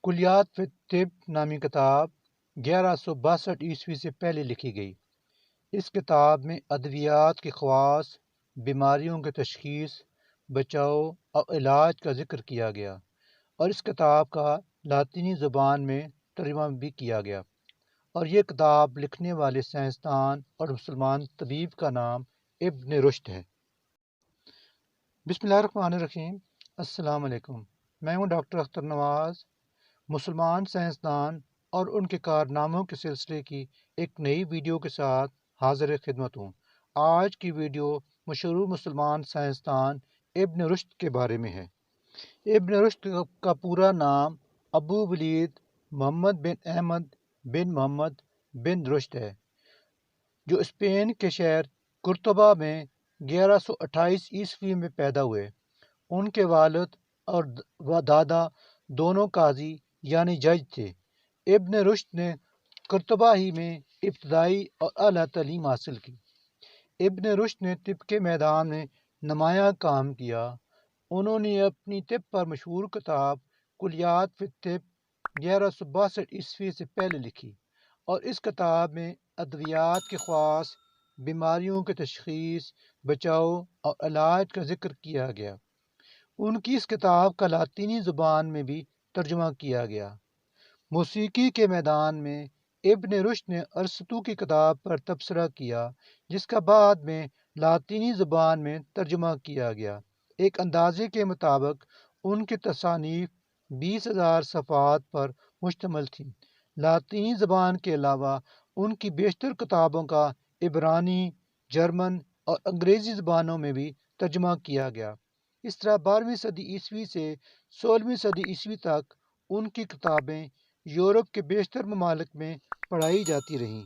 کلیات فی الطب نامی کتاب 1162 سے پہلے لکھی گئی۔ اس کتاب میں ادویات کے خواص، بیماریوں کے تشخیص، بچاؤ اور علاج کا ذکر کیا گیا، اور اس کتاب کا لاطینی زبان میں ترجمہ بھی کیا گیا، اور یہ کتاب لکھنے والے سائنسدان اور مسلمان طبیب کا نام ابن رشد ہے۔ بسم اللہ الرحمن الرحیم۔ السلام علیکم۔ میں ہوں ڈاکٹر اختر نواز، مسلمان سائنسدان اور ان کے کارناموں کے سلسلے کی ایک نئی ویڈیو کے ساتھ حاضر خدمت ہوں۔ آج کی ویڈیو مشہور مسلمان سائنسدان ابن رشد کے بارے میں ہے۔ ابن رشد کا پورا نام ابو ولید محمد بن احمد بن محمد بن رشد ہے، جو سپین کے شہر قرطبہ میں 1128 میں پیدا ہوئے۔ ان کے والد اور دادا دونوں قاضی یعنی جج تھے۔ ابن رشد نے قرطبہ ہی میں ابتدائی اور اعلیٰ تعلیم حاصل کی۔ ابن رشد نے طب کے میدان میں نمایاں کام کیا۔ انہوں نے اپنی طب پر مشہور کتاب کلیات فی الطب 1162 سے پہلے لکھی، اور اس کتاب میں ادویات کے خواص، بیماریوں کے تشخیص، بچاؤ اور علاج کا ذکر کیا گیا۔ ان کی اس کتاب کا لاطینی زبان میں بھی ترجمہ کیا گیا۔ موسیقی کے میدان میں ابن رشد نے ارسطو کی کتاب پر تبصرہ کیا، جس کا بعد میں لاطینی زبان میں ترجمہ کیا گیا۔ ایک اندازے کے مطابق ان کی تصانیف 20,000 صفحات پر مشتمل تھیں۔ لاطینی زبان کے علاوہ ان کی بیشتر کتابوں کا عبرانی، جرمن اور انگریزی زبانوں میں بھی ترجمہ کیا گیا۔ اس طرح 12ویں صدی عیسوی سے 16ویں صدی عیسوی تک ان کی کتابیں یورپ کے بیشتر ممالک میں پڑھائی جاتی رہیں۔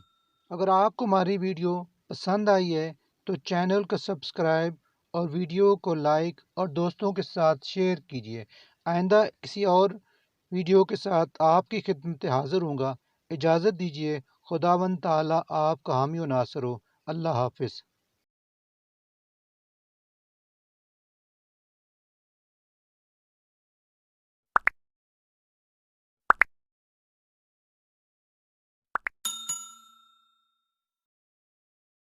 اگر آپ کو ہماری ویڈیو پسند آئی ہے تو چینل کو سبسکرائب اور ویڈیو کو لائک اور دوستوں کے ساتھ شیئر کیجیے۔ آئندہ کسی اور ویڈیو کے ساتھ آپ کی خدمت حاضر ہوں گا۔ اجازت دیجیے۔ خداوند تعالیٰ آپ کا حامی و ناصر ہو۔ اللہ حافظ۔